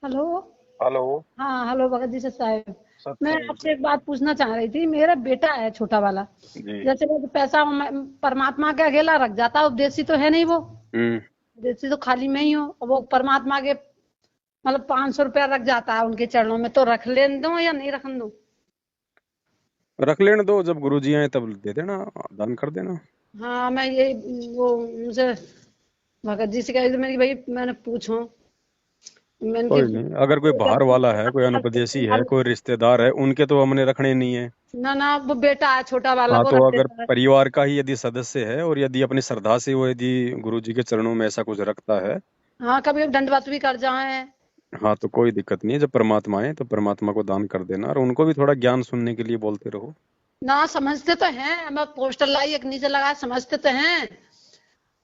Hello. Hello. हाँ, hello Bhagat ji से साहब। मैं सत्संग आपसे एक बात पूछना चाह रही थी। मेरा बेटा है छोटा वाला। जी। जैसे वो पैसा परमात्मा के अकेला रख जाता है, उपदेशी तो है नहीं वो। हम्म। उपदेशी तो खाली मैं ही हूँ, और वो परमात्मा के मतलब 500 रुपया रख जाता है उनके चरणों में, तो रख लेने दूं या नहीं रखने दूं? रख लेने दो, जब गुरु जी आए तब दे देना, दान कर देना। हाँ, मैं ये वो उनसे भगत जी से कह रही थी, मैंने कि भाई मैंने पूछूं। मैंने कोई कि नहीं, अगर कोई बाहर वाला है, कोई अनुपदेशी है, कोई रिश्तेदार है, उनके तो हमने रखने नहीं है। ना ना, वो बेटा है छोटा वाला, हाँ, वो तो रख अगर देता है। परिवार का ही यदि सदस्य है और यदि अपनी श्रद्धा से वो यदि गुरु जी के चरणों में ऐसा कुछ रखता है, हाँ, कभी दंडवत भी कर जाए। हाँ तो कोई दिक्कत नहीं है। जब परमात्मा आए तो परमात्मा को दान कर देना, और उनको भी थोड़ा ज्ञान सुनने के लिए बोलते रहो। ना समझते तो हैं, मैं पोस्टर लाई एक नीचे लगा, समझते तो हैं।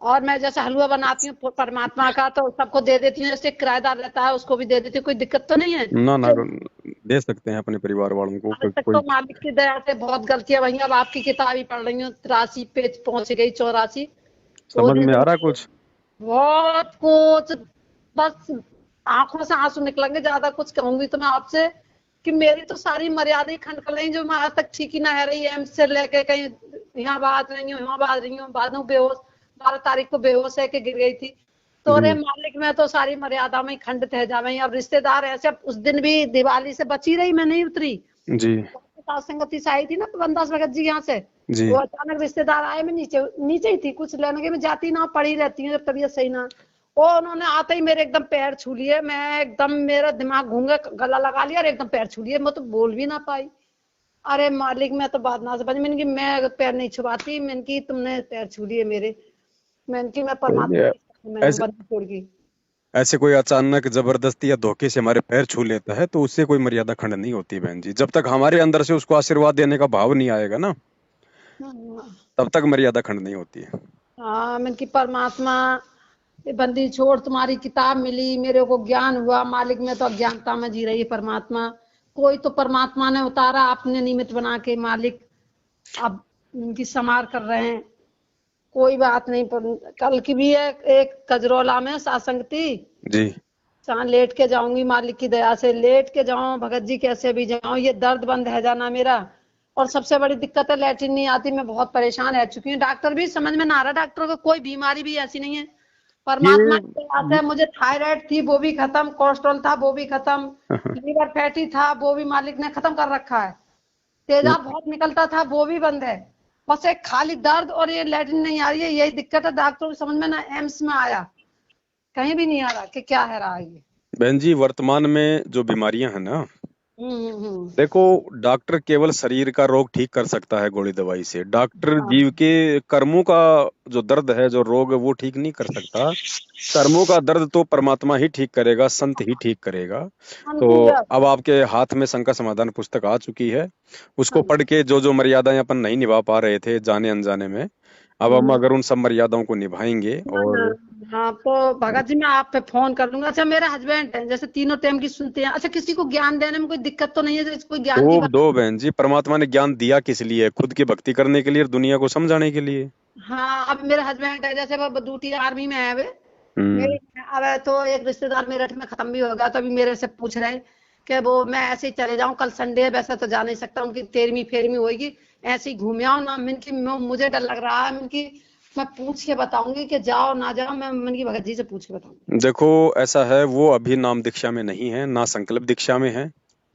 और मैं जैसे हलवा बनाती हूँ परमात्मा का, तो सबको दे देती हूँ। जैसे किराएदार रहता है उसको भी दे देती हूँ, कोई दिक्कत तो नहीं है। ना ना, तो दे सकते हैं अपने परिवार वालों को, आज तक तो कोई। मालिक की दया से बहुत गलतियां भई। अब आपकी किताब ही पढ़ रही हूँ, 83 पेज पहुंच गई, 84। वो समझ दिन में आ रहा कुछ? बहुत कुछ, बस आंखों से आंसू निकलेंगे। ज्यादा कुछ कहूंगी तो मैं आपसे कि मेरी तो सारी मर्यादा खंड कर रही, जो मैं आज तक ठीक ही ना है रही। एम्स से लेके कहीं यहाँ बात रही हूँ, यहाँ बात रही हूँ, बाद में बेहोश, 12 तारीख को बेहोश है के गिर गई थी। तो रे जी मालिक, मैं तो सारी मर्यादा में खंडित है जावे। अब रिश्तेदार ऐसे, अब उस दिन भी दिवाली से बची रही, मैं नहीं उतरी। जी सात संगति से आई थी ना बंदास भगत जी यहाँ से। वो जी। अचानक रिश्तेदार आए, मैं नीचे नीचे ही थी, कुछ लेने के मैं जाती ना, पड़ी रहती हूँ जब तबीयत सही ना। वो उन्होंने आते ही मेरे एकदम पैर छू लिए। मैं एकदम, मेरा दिमाग घूम गया, गला लगा लिया और एकदम पैर छू लिए। मैं तो बोल भी ना पाई। अरे मालिक, मैं तो बात ना समझ। मैंने कि मैं पैर नहीं छुपाती, मैंने कि तुमने पैर छू लिए मेरे। मैंने कि मैं कोई परमात्मा नहीं, की शरण में हूँ, ऐसे बंदी छोड़ की। ऐसे कोई अचानक जबरदस्ती या धोखे से हमारे पैर छू लेता है तो उससे कोई मर्यादा खंड नहीं होती बहन जी। जब तक हमारे अंदर से उसको आशीर्वाद देने का भाव नहीं आएगा ना, हाँ, तब तक मर्यादा खंड नहीं होती है। हाँ, मैंने कि परमात्मा, ये बंदी छोड़, तुम्हारी किताब मिली, मेरे को ज्ञान हुआ। मालिक, में तो अज्ञानता में जी रही है परमात्मा। कोई तो परमात्मा ने उतारा अपने निमित्त बना के मालिक। अब उनकी समार कर रहे हैं। कोई बात नहीं, पर कल की भी है एक कजरौला में सासंगति। जी। जहाँ लेट के जाऊंगी, मालिक की दया से लेट के जाऊं, भगत जी कैसे भी जाऊं, ये दर्द बंद है जाना मेरा। और सबसे बड़ी दिक्कत है, लैट्रिन नहीं आती। मैं बहुत परेशान रह चुकी हूँ। डॉक्टर भी समझ में ना आ रहा, डॉक्टर को कोई बीमारी भी ऐसी नहीं है। ये परमात्मा की दया से मुझे थायराइड थी, वो भी खत्म। कोलेस्ट्रॉल था, वो भी खत्म। लीवर फैटी था, वो भी मालिक ने खत्म कर रखा है। तेजाब बहुत निकलता था, वो भी बंद है। बस एक खाली दर्द और ये लैट्रिन नहीं आ रही है, यही दिक्कत है। डॉक्टर को समझ में ना, एम्स में आया, कहीं भी नहीं आ रहा कि क्या है रहा है ये। बहन जी, वर्तमान में जो बीमारियां हैं ना, देखो, डॉक्टर केवल शरीर का रोग ठीक कर सकता है गोली दवाई से। डॉक्टर हाँ, जीव के कर्मों का जो दर्द है, जो रोग है, वो ठीक नहीं कर सकता। कर्मों का दर्द तो परमात्मा ही ठीक करेगा, संत ही ठीक करेगा। तो अनुकूल। अब आपके हाथ में शंका समाधान पुस्तक आ चुकी है। उसको हाँ, पढ़ के जो जो मर्यादाएं अपन नहीं निभा पा रहे थे जाने अनजाने में, अब हम हम्म, अगर उन सब मर्यादाओं को निभाएंगे हाँ, और हाँ, तो भगत जी मैं आप पे फोन कर लूंगा। अच्छा, मेरे हस्बैंड हैं, जैसे तीनों टाइम की सुनते हैं। अच्छा, किसी को ज्ञान देने में कोई दिक्कत तो नहीं है? जैसे कोई ज्ञान की खूब बात। दो बहन जी। परमात्मा ने ज्ञान दिया किस लिए? खुद की भक्ति करने के लिए और दुनिया को समझाने के लिए। हाँ, अब मेरे हस्बैंड है, जैसे वो ड्यूटी आर्मी में है वे। हम्म। मेरी अब तो एक रिश्तेदार मेरठ में खत्म भी हो गया, तो अभी मेरे से पूछ रहे हैं कि वो मैं ऐसे ही चले जाऊं, कल संडे है, वैसे तो जा नहीं सकता, उनकी 13वीं फेरवी होगी। ऐसे ही घूम आओ ना। मैंने कि मुझे डर लग रहा है। मैंने कि मैं पूछ के बताऊंगी कि जाओ ना जाओ। मैंने की भगत जी से पूछ के बताऊंगी। देखो, ऐसा है, वो अभी नाम दीक्षा में नहीं है, ना संकल्प दीक्षा में है।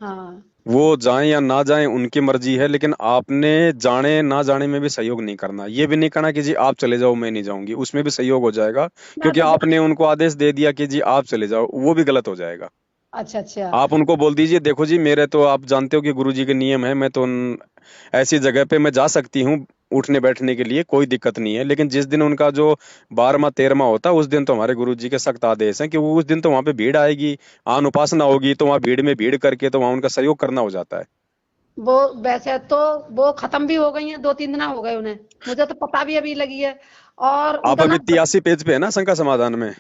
हाँ, वो जाएं या ना जाएं उनकी मर्जी है, लेकिन आपने जाने ना जाने में भी सहयोग नहीं करना। ये भी नहीं कहना कि जी आप चले जाओ मैं नहीं जाऊंगी, उसमें भी सहयोग हो जाएगा। मैं क्योंकि तो आपने उनको आदेश दे दिया कि जी आप चले जाओ, वो भी गलत हो जाएगा। अच्छा, अच्छा। आप उनको बोल दीजिए, देखो जी, मेरे तो आप जानते हो कि गुरु जी के नियम है, मैं तो ऐसी जगह पे मैं जा सकती हूँ उठने बैठने के लिए, कोई दिक्कत नहीं है। लेकिन जिस दिन उनका जो 12वां 13वां होता है, उस दिन तो हमारे गुरु जी के सख्त आदेश हैं कि वो उस दिन तो वहां पे भीड़ आएगी, आन उपासना होगी, तो वहां भीड़ में भीड़ करके तो वहां उनका सहयोग करना हो जाता है। वो वैसे तो वो खत्म भी हो गई हैं, 2-3 दिन हो गए उन्हें। मुझे तो पता भी अभी लगी है। और आप उनका अभी ना, 83 पेज पे है ना शंका समाधान में?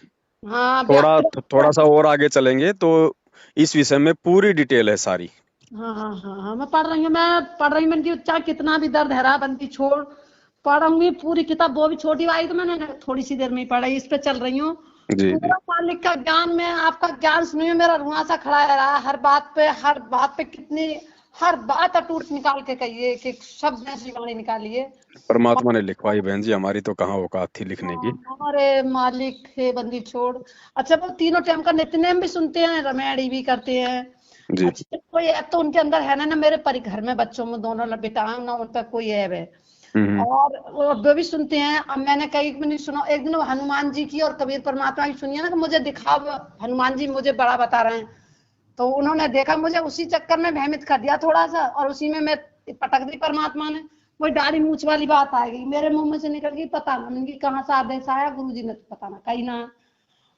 हाँ, थोड़ा सा और आगे चलेंगे तो इस विषय में पूरी डिटेल है सारी। हाँ, हाँ, हाँ, हाँ, मैं पढ़ रही हूँ। मैं पढ़ रही हूँ, मैंने कि चाहे कितना भी दर्द है रहा, बंदी छोड़। पढ़ूंगी पूरी किताब, वो भी छोटी वाली तो मैंने थोड़ी सी देर में ही पढ़ी, इस पे चल रही हूँ। जी जी। पूरा मालिक का ज्ञान में आपका ज्ञान सुनिए, मेरा रुआ सा खड़ा है रहा, हर बात पे कितनी, हर बात अटूट निकाल के कहिए कि शब्द ऐसी वाणी निकालिए। परमात्मा ने लिखवाई बहन जी, हमारी तो कहाँ औकात थी लिखने की। हमारे मालिक है बंदी छोड़। अच्छा, वो तीनों टाइम का नित्यनेम भी सुनते हैं, रमेड़ी भी करते हैं। जी। अच्छा, कोई ऐप तो उनके अंदर है ना मेरे परि घर में बच्चों में दोनों बेटा ना, उन पर कोई ऐप है। हम्म। और वो भी सुनते हैं। अब मैंने कई मिनट सुना, एक दिन हनुमान जी की और कबीर परमात्मा की सुनिए ना, कि मुझे दिखाओ हनुमान जी मुझे बड़ा बता रहे हैं। तो उन्होंने देखा मुझे, उसी चक्कर में भ्रमित कर दिया थोड़ा सा, और उसी में मैं पटक दी परमात्मा ने। वही दाढ़ी मूछ वाली बात आ गई मेरे मुंह में से, निकल गई पता ना मैंने कहाँ से आदेश आया, गुरु जी ने तो पता ना कहीं ना।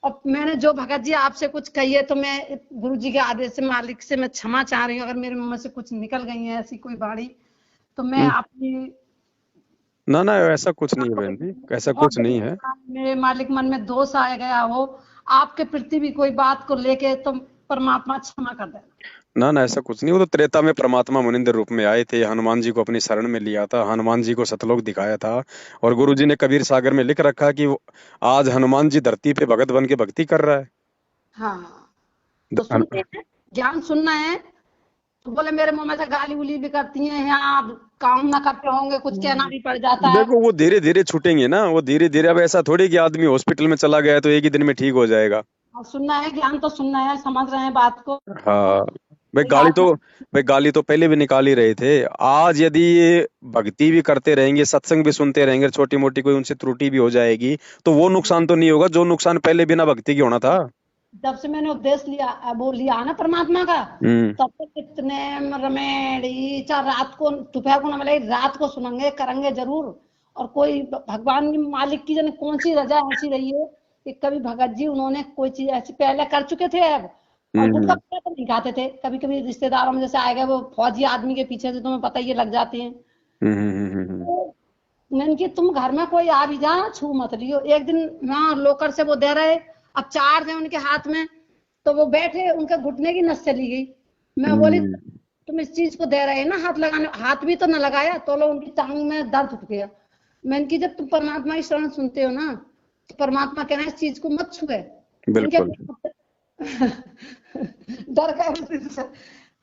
और मैंने जो भगत जी आपसे कुछ कही है, तो मैं गुरु जी के आदेश से, मालिक से मैं क्षमा चाह रही हूँ, अगर मेरे मुंह में से कुछ निकल गई है ऐसी कोई बाणी, तो मैं हम्म। अपनी ना ना, ऐसा कुछ नहीं है बहन जी, ऐसा बहुत कुछ नहीं है। मेरे मालिक मन में दोष आ गया हो आपके प्रति भी कोई बात को लेके, तो परमात्मा क्षमा कर देना। ना ना, ऐसा कुछ नहीं। वो तो त्रेता में परमात्मा मुनिंद्र रूप में आए थे, हनुमान जी को अपनी शरण में लिया था, हनुमान जी को सतलोक दिखाया था। और गुरु जी ने कबीर सागर में लिख रखा कि आज हनुमान जी धरती पे भगत बन के भक्ति कर रहा है। हाँ, तो द- सुनते हन- हैं, ज्ञान सुनना है। तो बोले मेरे मुंह में से गाली उली भी करती हैं, यहाँ आप काम ना करते होंगे, कुछ कहना भी पड़ जाता है। देखो, वो धीरे धीरे छूटेंगे ना, वो धीरे धीरे। अब ऐसा थोड़ी कि आदमी हॉस्पिटल में चला गया तो एक ही दिन में ठीक हो जाएगा। और सुनना है, ज्ञान तो सुनना है, समझ रहे हैं बात को। हाँ। भाई कोई गाली बात तो, नहीं। भाई गाली तो पहले भी निकाल ही रहे थे। आज यदि ये भक्ति भी करते रहेंगे, सत्संग भी सुनते रहेंगे, छोटी मोटी कोई उनसे त्रुटि भी हो जाएगी, तो वो नुकसान तो नहीं होगा जो नुकसान पहले बिना भक्ति के होना था। जब से मैंने उपदेश लिया, वो लिया ना परमात्मा का, हम्म। तब तक कितने रमेड़ी, चाहे रात को दोपहर को ना मिले, रात को सुनेंगे, करेंगे जरूर। और कोई भगवान की मालिक की जाने कौन सी रजा ऐसी रही है कि कभी भगत जी उन्होंने कोई चीज ऐसी पहले कर चुके थे अब। और गुटखा हम्म। वगैरह तो नहीं खाते थे, कभी कभी रिश्तेदारों में जैसे आए गए वो फौजी आदमी के पीछे से तुम्हें पता ही है लग जाते हैं। हम्म। तो मैंने कि तुम घर में कोई आ भी जा, छू मत लियो। एक दिन वहां लोकर से वो दे रहे, अब चार थे उनके हाथ में, तो वो बैठे, उनके घुटने की नस चली गई। मैं बोली हम्म। तुम इस चीज को दे रहे हैं ना हाथ लगाने, हाथ भी तो न लगाया, तो लो उनकी टांग में दर्द उठ गया। मैंने कि जब तुम परमात्मा की शरण सुनते हो ना, तो परमात्मा कह रहे हैं इस चीज को मत छुए। मैंने बिल्कुल। क्या डर गए उस दिन से।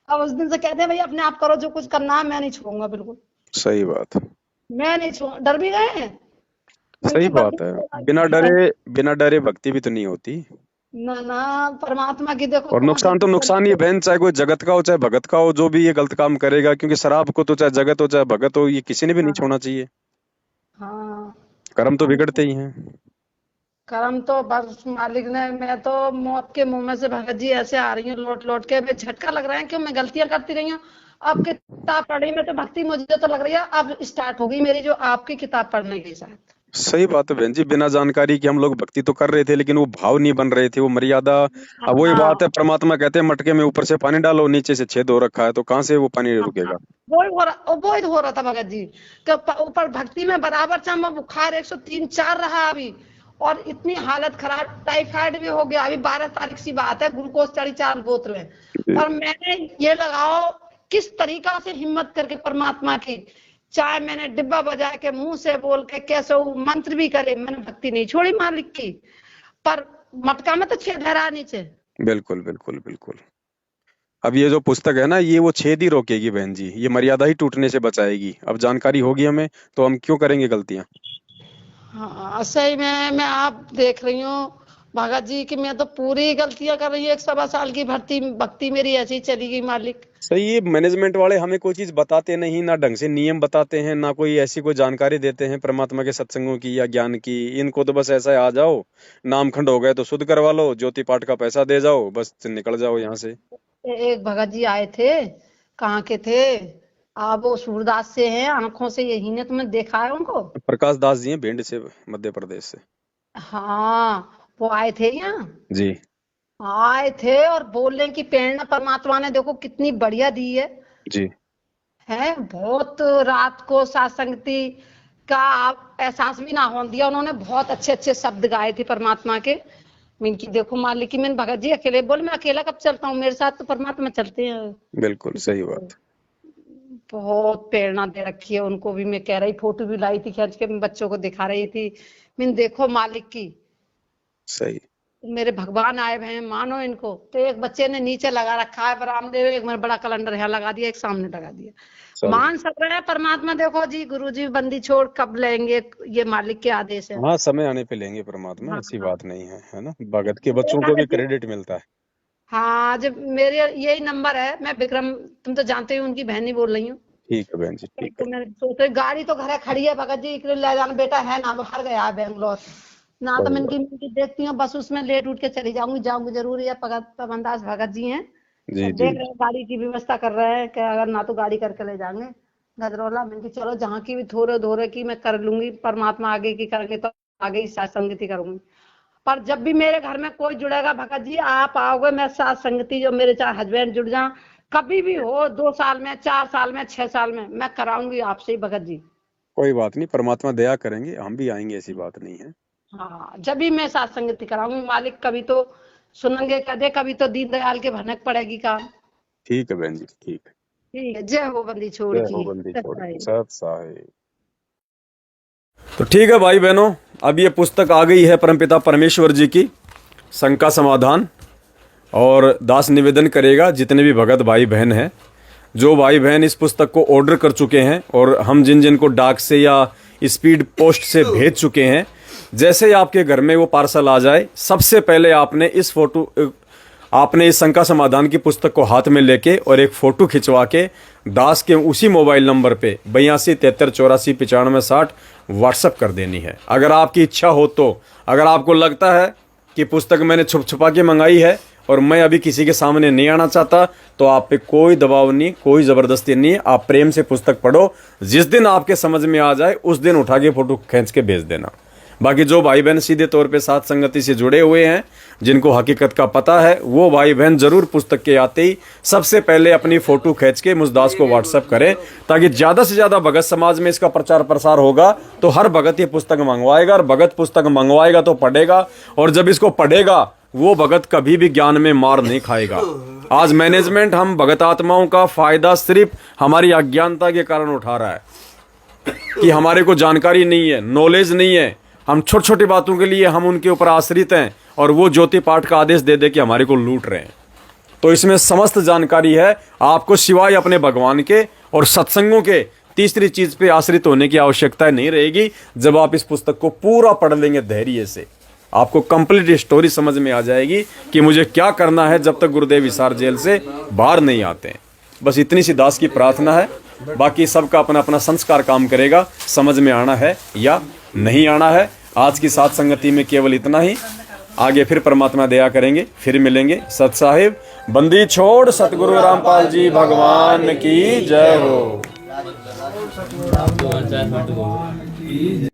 अब उस दिन से कहते हैं भाई अपने आप करो जो कुछ करना है, मैं नहीं छूऊंगा बिल्कुल। सही बात। मैं नहीं छू, डर भी गए हैं। मैंने सही कि बात है। बिना बंदी डरे, बिना डरे भक्ति भी तो नहीं होती। ना ना, परमात्मा की देखो और कौन सी नुकसान तो चीज नुकसान ही है है। बहन, चाहे कोई जगत का हो चाहे भगत का हो, जो भी ये गलत काम करेगा, क्योंकि शराब को तो चाहे जगत हो चाहे भगत हो, ये किसी ने भी नहीं हाँ छोड़ना चाहिए। हाँ। कर्म तो हम बिगड़ते ही हैं। कर्म तो बस मालिक ने, मैं तो मौत के मुंह में से भगत जी ऐसे आ रही हूँ लौट लौट के, मैं झटका लग रहा है क्यों मैं गलतियां करती रही हूँ। अब किताब पढ़ी में तो भक्ति मुझे तो लग रही है अब स्टार्ट हो गई मेरी, जो आपकी किताब पढ़ने की शायद। सही बात है बहन जी, बिना जानकारी के हम लोग भक्ति तो कर रहे थे, लेकिन वो भाव नहीं बन रहे थे, वो मर्यादा। अब वही बात हाँ है, परमात्मा कहते हैं मटके में ऊपर से पानी डालो, नीचे से छेद हो रखा है, तो कहाँ से वो पानी हाँ, रुकेगा। वो ही हो रहा था भगत जी कि ऊपर भक्ति में बराबर चढ़ा, बुखार 103 4 रहा अभी। और इतनी हालत खराब, टाइफाइड भी हो गया अभी, 12 तारीख सी बात है, ग्लूकोज चढ़ी 4 बोतलें। जी। और मैंने ये लगाओ किस तरीका से हिम्मत करके परमात्मा की, चाहे मैंने डिब्बा बजा के मुंह से बोल के कैसे वो मंत्र भी करे, मैंने भक्ति नहीं छोड़ी मालिक की। पर मटका में तो छेद है नीचे। बिल्कुल बिल्कुल बिल्कुल। अब ये जो पुस्तक है ना, ये वो छेद ही रोकेगी बहन जी, ये मर्यादा ही टूटने से बचाएगी। अब जानकारी होगी हमें, तो हम क्यों करेंगे गलतियां। हाँ सही में, मैं आप देख रही हूँ भगत जी की, मैं तो पूरी गलतियां कर रही हूँ। 1 सवा साल की भर्ती भक्ति मेरी ऐसी ही चली गई मालिक। सही, ये मैनेजमेंट वाले हमें कोई चीज बताते नहीं, ना ढंग से नियम बताते हैं, ना कोई ऐसी कोई जानकारी देते हैं परमात्मा के सत्संगों की या ज्ञान की। इनको तो बस ऐसा है, आ जाओ, नाम खंड हो गए तो शुद्ध करवा लो, ज्योति पाठ का पैसा दे जाओ, बस निकल जाओ यहाँ से। एक भगत जी आए थे, कहाँ के थे, आप वो सूरदास से हैं, आंखों से यही ने तुमने देखा है उनको। प्रकाश दास जी हैं, भिंड से, मध्य प्रदेश से। हाँ वो आए थे यहाँ, जी। आए थे और बोलने की प्रेरणा परमात्मा ने देखो कितनी बढ़िया दी जी। है। बहुत रात को सासंगति का आप एहसास भी ना होने दिया, उन्होंने बहुत अच्छे अच्छे शब्द गाए थे परमात्मा के। मैं की देखो मालिक की, मैंने भगत जी अकेले बोले, मैं अकेला कब चलता हूँ, मेरे साथ तो परमात्मा चलते हैं। बिल्कुल सही बात। बहुत प्रेरणा दे रखी है उनको भी, मैं कह रही, फोटो भी लाई थी खींच के, मैं बच्चों को दिखा रही थी, मैंने देखो मालिक की। सही। मेरे भगवान आए हुए हैं, मानो इनको। तो एक बच्चे ने नीचे लगा रखा है बरामदे में, एक मैंने बड़ा कैलेंडर यहाँ लगा दिया, एक सामने लगा दिया। चलो। मान सब रहे हैं परमात्मा, देखो जी गुरु जी बंदी छोड़ कब लेंगे, ये मालिक के आदेश है। हाँ, समय आने पे लेंगे परमात्मा, हाँ ऐसी हाँ। बात नहीं है ना। भगत के मेरे बच्चों को भी भगत जी, क्रेडिट मिलता है। हाँ जब मेरे यही नंबर है, मैं विक्रम, तुम तो जानते हो उनकी बहन ही बोल रही हूँ। ठीक है बहन जी, ठीक है। तो मैं सोच रही, गाड़ी तो घर खड़ी है भगत जी, ले जाना बेटा है ना, बाहर गया है बेंगलोर ना, तो कोई मैं बात। इनकी देखती हूँ बस उसमें लेट उठ के चली जाऊंगी, जाऊंगी जरूर। ये भगत पवनदास भगत जी हैं, जी सब जी। देख रहे हैं, गाड़ी की व्यवस्था कर रहे हैं कि अगर ना तो गाड़ी करके ले जाएंगे गजरौला। मैंने कि चलो जहाँ की भी थोड़े धोरे की मैं कर लूंगी, परमात्मा आगे की करेंगे तो आगे ही साथ संगति करूंगी। पर जब भी मेरे घर में कोई जुड़ेगा भगत जी, आप आओगे, मैं साथ संगति, जो मेरे चाहे हस्बैंड जुड़ जाए, कभी भी हो, 2 साल में, 4 साल में, 6 साल में, मैं कराऊंगी आपसे ही भगत जी। कोई बात नहीं, परमात्मा दया करेंगे, हम भी आएंगे, ऐसी बात नहीं है। हाँ जब भी मैं साथ संगति कराऊंगी मालिक, कभी तो सुनेंगे कदे, कभी तो दीनदयाल के भनक पड़ेगी काम। ठीक है बहन जी, ठीक है। ठीक है, जय हो बंदी छोड़ जय हो की। बंदी छोड़ की, सत्य। सत साहिब। तो ठीक है भाई बहनों, अब ये पुस्तक आ गई है परमपिता परमेश्वर जी की, शंका समाधान। और दास निवेदन करेगा जितने भी भगत भाई बहन हैं, जो भाई बहन इस पुस्तक को ऑर्डर कर चुके हैं और हम जिन जिन को डाक से या स्पीड पोस्ट से भेज चुके हैं, जैसे ही आपके घर में वो पार्सल आ जाए, सबसे पहले आपने इस शंका समाधान की पुस्तक को हाथ में लेके और एक फ़ोटो खिंचवा के दास के उसी मोबाइल नंबर पे 82 73 84 95 60 व्हाट्सअप कर देनी है। अगर आपकी इच्छा हो तो, अगर आपको लगता है कि पुस्तक मैंने छुप छुपा के मंगाई है और मैं अभी किसी के सामने नहीं आना चाहता, तो आप पे कोई दबाव नहीं, कोई ज़बरदस्ती नहीं है। आप प्रेम से पुस्तक पढ़ो, जिस दिन आपके समझ में आ जाए उस दिन उठा के फ़ोटो खींच के भेज देना। बाकी जो भाई बहन सीधे तौर पे साथ संगति से जुड़े हुए हैं, जिनको हकीकत का पता है, वो भाई बहन जरूर पुस्तक के आते ही सबसे पहले अपनी फोटो खींच के मुझदास को व्हाट्सएप करें, ताकि ज़्यादा से ज़्यादा भगत समाज में इसका प्रचार प्रसार होगा। तो हर भगत ये पुस्तक मंगवाएगा, और भगत पुस्तक मंगवाएगा तो पढ़ेगा, और जब इसको पढ़ेगा वो भगत कभी भी ज्ञान में मार नहीं खाएगा। आज मैनेजमेंट हम भगत आत्माओं का फायदा सिर्फ हमारी अज्ञानता के कारण उठा रहा है कि हमारे को जानकारी नहीं है, नॉलेज नहीं है। हम छोटी छोटी बातों के लिए हम उनके ऊपर आश्रित हैं, और वो ज्योति पाठ का आदेश दे दे के हमारे को लूट रहे हैं। तो इसमें समस्त जानकारी है। आपको सिवाय अपने भगवान के और सत्संगों के तीसरी चीज पे आश्रित होने की आवश्यकता नहीं रहेगी। जब आप इस पुस्तक को पूरा पढ़ लेंगे धैर्य से, आपको कंप्लीट स्टोरी समझ में आ जाएगी कि मुझे क्या करना है जब तक गुरुदेव हिसार जेल से बाहर नहीं आते हैं। बस इतनी सी दास की प्रार्थना है। बाकी सबका अपना अपना संस्कार काम करेगा, समझ में आना है या नहीं आना है। आज की साथ संगति में केवल इतना ही। आगे फिर परमात्मा दया करेंगे, फिर मिलेंगे। सत साहिब, बंदी छोड़ सतगुरु रामपाल जी भगवान की जय हो।